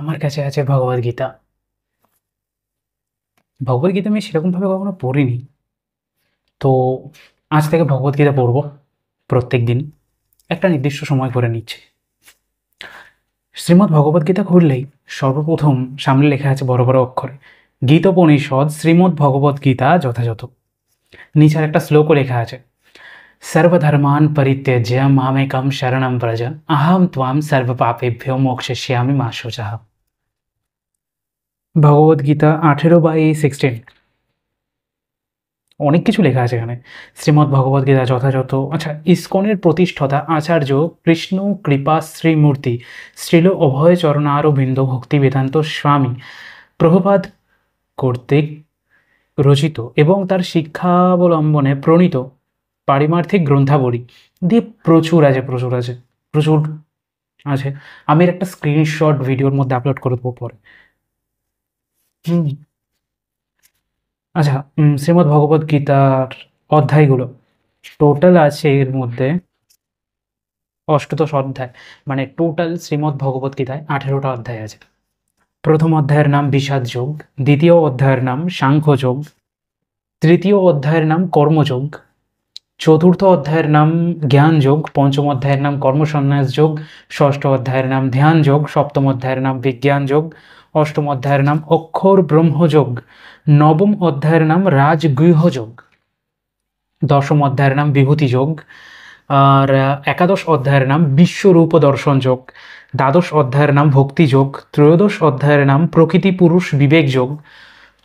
আমার কাছে আছে ভগবদ্গীতা। ভগবদ্গীতা আমি সেরকমভাবে কখনো পড়িনি। তো আজ থেকে ভগবদ্গীতা পড়ব প্রত্যেকদিন। একটা নির্দিষ্ট সময় করে নিচ্ছি। শ্রীমদ্ ভগবদ্গীতা খুললেই সর্বপ্রথম সামনে লেখা আছে বড় বড় অক্ষরে গীতোপনিষদ শ্রীমদ্ ভগবদ্গীতা যথাযথ। নিচে আর একটা শ্লোকও লেখা আছে সর্বধর্মান পরিত্যজ্য মামেকম শরণম ব্রজ আহম ত্বাম সর্বপাপেভ্যো মোক্ষয়িষ্যামি মা শুচঃ। ভগবদ্গীতা 18/16। অনেক কিছু লেখা আছে এখানে। শ্রীমদ্ ভগবদ্গীতা যথাযথ। আচ্ছা, ইসকনের প্রতিষ্ঠাতা আচার্য কৃষ্ণ কৃপা শ্রীমূর্তি শ্রীল অভয় চরণারবিন্দ ভক্তি বেদান্ত স্বামী প্রভুপাদ কর্তৃক রচিত এবং তার শিক্ষাবলম্বনে প্রণীত পারিমার্থিক গ্রন্থাবলী দিয়ে প্রচুর আছে প্রচুর আছে প্রচুর আছে। আমি এর একটা স্ক্রিনশট ভিডিওর মধ্যে আপলোড করে দেবো পরে। হুম। আচ্ছা, শ্রীমদ্ ভগবদ্গীতার অধ্যায়গুলো টোটাল আছে এর মধ্যে অষ্টাদশ অধ্যায়। মানে টোটাল শ্রীমদ্ ভগবদ্গীতায় 18টা অধ্যায় আছে। প্রথম অধ্যায়ের নাম বিষাদ যোগ, দ্বিতীয় অধ্যায়ের নাম সাংখ্যযোগ, তৃতীয় অধ্যায়ের নাম কর্মযোগ, চতুর্থ অধ্যায়ের নাম জ্ঞান যোগ, পঞ্চম অধ্যায়ের নাম কর্মসন্ন্যাস যোগ, ষষ্ঠ অধ্যায়ের নাম ধ্যান যোগ, সপ্তম অধ্যায়ের নাম বিজ্ঞান যোগ, অষ্টম অধ্যায়ের নাম অক্ষর ব্রহ্মযোগ, নবম অধ্যায়ের নাম রাজগৃহ যোগ, দশম অধ্যায়ের নাম বিভূতি যোগ, আর একাদশ অধ্যায়ের নাম বিশ্বরূপ দর্শন যোগ, দ্বাদশ অধ্যায়ের নাম ভক্তি যোগ, ত্রয়োদশ অধ্যায়ের নাম প্রকৃতি পুরুষ বিবেক যোগ,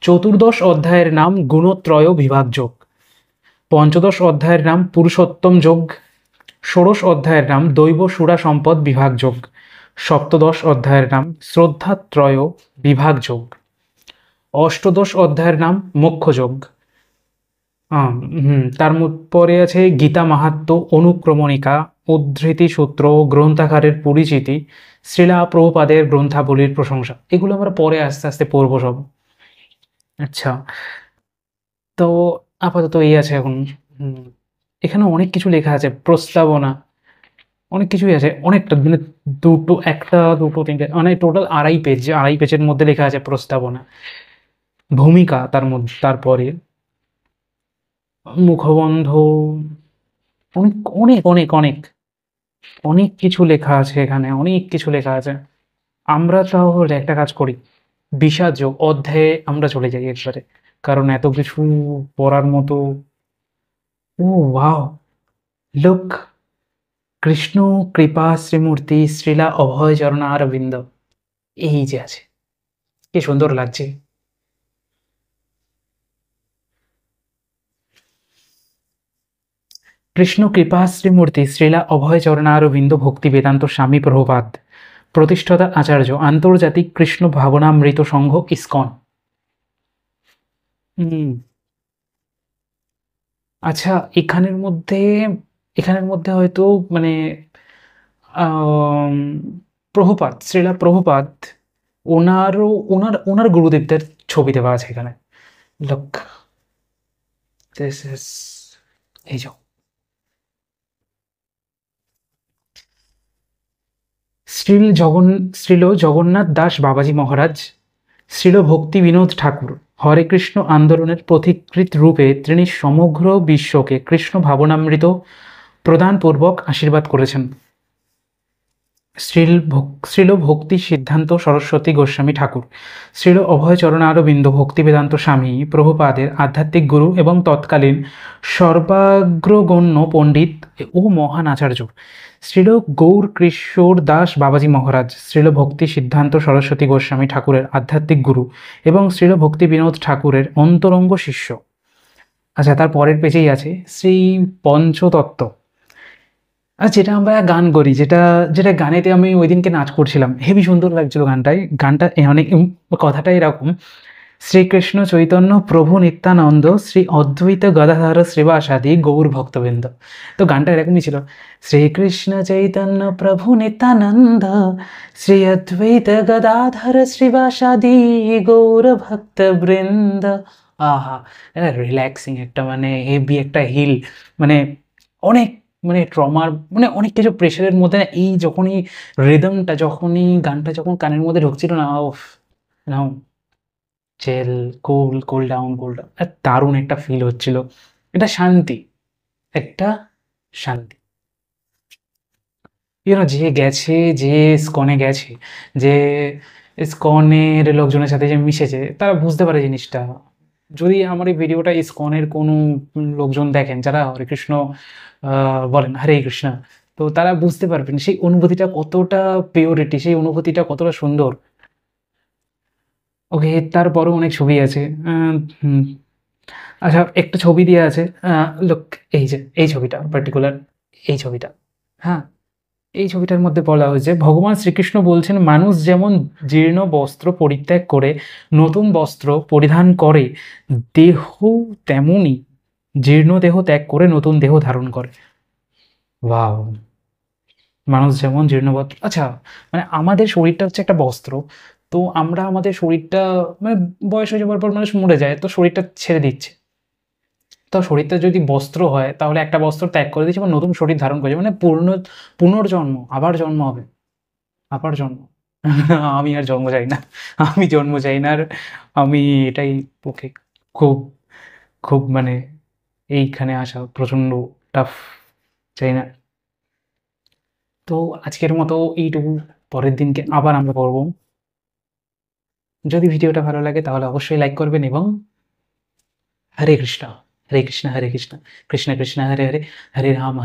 চতুর্দশ অধ্যায়ের নাম গুণত্রয় বিভাগ যোগ, পঞ্চদশ অধ্যায়ের নাম পুরুষোত্তম যোগ, ষোড়শ অধ্যায়ের নাম দৈব সুরা সম্পদ বিভাগ যোগ, সপ্তদশ অধ্যায়ের নাম শ্রদ্ধাত্রয় বিভাগ যোগ, অষ্টদশ অধ্যায়ের নাম মোক্ষ যোগ। তার পরে আছে গীতা মাহাত্ম্য, অনুক্রমণিকা, উদ্ধৃতি সূত্র, গ্রন্থাগারের পরিচিতি, শ্রীলা প্রভুপাদের গ্রন্থাবলীর প্রশংসা। এগুলো আমরা পরে আস্তে আস্তে পড়বো সব। আচ্ছা, তো আপাতত এই আছে এখন। হুম, এখানে অনেক কিছু লেখা আছে, প্রস্তাবনা, অনেক কিছুই আছে, অনেকটা মানে দুটো একটা দুটো তিনটে মানে টোটাল আড়াই পেজের মধ্যে লেখা আছে প্রস্তাবনা, ভূমিকা তার মধ্যে, তারপরে মুখবন্ধ, অনেক অনেক অনেক অনেক অনেক কিছু লেখা আছে এখানে, অনেক কিছু লেখা আছে। আমরা তাহলে একটা কাজ করি, বিষাদ যোগ অধ্যায়ে আমরা চলে যাই একবারে, কারণ এত কিছু পড়ার মতো। ও ওয়াও, লুক, কৃষ্ণ কৃপা শ্রীমূর্তি শ্রীলা অভয় চরণারবিন্দ, এই যে আছে, কি সুন্দর লাগছে। কৃষ্ণ কৃপা শ্রীমূর্তি শ্রীলা অভয় চরণারবিন্দ ভক্তি বেদান্ত স্বামী প্রভুপাদ প্রতিষ্ঠাতা আচার্য আন্তর্জাতিক কৃষ্ণ ভাবনামৃত সংঘ ইসকন। হুম। আচ্ছা, এখানের মধ্যে হয়তো মানে আম, প্রভুপাদ, শ্রীলা প্রভুপাদ, ওনারও ওনার ওনার গুরুদেবদের ছবি দেওয়া আছে এখানে। লুক, দিস ইজ, এই যে শ্রীল জগন্নাথ দাস বাবাজি মহারাজ, শ্রীল ভক্তি বিনোদ ঠাকুর হরে কৃষ্ণ আন্দোলনের পথিকৃৎ রূপে তিনি সমগ্র বিশ্বকে কৃষ্ণ ভাবনামৃত প্রদানপূর্বক আশীর্বাদ করেছেন। শ্রীল ভক্তি সিদ্ধান্ত সরস্বতী গোস্বামী ঠাকুর, শ্রীল অভয় চরণারবিন্দ ভক্তি বেদান্ত স্বামী প্রভুপাদের আধ্যাত্মিক গুরু এবং তৎকালীন সর্বাগ্রগণ্য পণ্ডিত ও মহান আচার্য। শ্রীল গৌর কিশোর দাস বাবাজি মহারাজ, শ্রীল ভক্তি সিদ্ধান্ত সরস্বতী গোস্বামী ঠাকুরের আধ্যাত্মিক গুরু এবং শ্রীল ভক্তি বিনোদ ঠাকুরের অন্তরঙ্গ শিষ্য। আচ্ছা, তার পরের পেজেই আছে শ্রী পঞ্চতত্ত্ব। আর যেটা আমরা গান করি, যেটা যেটা গানেতে আমি ওই দিনকে নাচ করছিলাম, হেবি সুন্দর লাগছিল গানটায়। গানটা অনেক কথাটা এরকম, শ্রীকৃষ্ণ চৈতন্য প্রভু নিত্যানন্দ শ্রী অদ্বৈত গদাধর শ্রীবাসাদি গৌর ভক্তবৃন্দ। তো গানটা এরকমই ছিল, শ্রীকৃষ্ণ চৈতন্য প্রভু নিত্যানন্দ শ্রী অদ্বৈত গদাধর শ্রীবাসাদি গৌর ভক্তবৃন্দ। আহা, রিল্যাক্সিং একটা, মানে হেভি একটা হিল, মানে অনেক মানে ট্রমার, মানে অনেক কিছু প্রেশারের মধ্যে না, এই যখনই রিদমটা, যখনই গানটা যখন কানের মধ্যে ঢুকছিল না, ওফ, নাও চেল, কুল কুল ডাউন, কুল ডাউন, দারুণ একটা ফিল হচ্ছিল। এটা শান্তি, একটা শান্তি। যে গেছে, যে ইসকনে গেছে, যে ইসকনের লোকজনের সাথে যে মিশেছে, তারা বুঝতে পারে জিনিসটা। যদি আমার এই ভিডিওটা ইসকনের কোনো লোকজন দেখেন যারা হরে কৃষ্ণ বলেন, হরে কৃষ্ণ, তো তারা বুঝতে পারবেন সেই অনুভূতিটা কতটা পিওরিটি, সেই অনুভূতিটা কতটা সুন্দর। ওকে, তারপরও অনেক ছবি আছে। হুম, আচ্ছা, একটা ছবি দেওয়া আছে, লোক, এই যে এই ছবিটা পার্টিকুলার, এই ছবিটা, হ্যাঁ, এই ছবিটার মধ্যে বলা হয়েছে ভগবান শ্রীকৃষ্ণ বলছেন, মানুষ যেমন জীর্ণ বস্ত্র পরিত্যাগ করে নতুন বস্ত্র পরিধান করে, দেহ তেমনই জীর্ণ দেহ ত্যাগ করে নতুন দেহ ধারণ করে। ওয়াও! মানুষ যেমন জীর্ণবস্ত্র, আচ্ছা, মানে আমাদের শরীরটা হচ্ছে একটা বস্ত্র। তো আমরা আমাদের শরীরটা, মানে বয়স হয়ে যাওয়ার পর মানুষ মরে যায়, তো শরীরটা ছেড়ে দিচ্ছে। তো শরীরটা যদি বস্ত্র হয়, তাহলে একটা বস্ত্র ত্যাগ করে দিচ্ছে এবং নতুন শরীর ধারণ করেছে, মানে পুনর্জন্ম, আবার জন্ম হবে, আবার জন্ম। আমি আর জন্ম চাই না, আমি জন্ম চাই না আর। আমি এটাই, ওকে, খুব খুব মানে এইখানে আসা প্রচণ্ড টাফ, চাই না। তো আজকের মতো এইটুকু, পরের দিনকে আবার আমরা করব। যদি ভিডিওটা ভালো লাগে তাহলে অবশ্যই লাইক করবেন এবং হরে কৃষ্ণ, হরে কৃষ্ণ, হরে কৃষ্ণ, কৃষ্ণ কৃষ্ণ হরে হরে, হরে রাম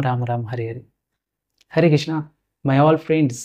রাম রাম, হরে হরে, হরে কৃষ্ণ, মাই অল ফ্রেন্ডস।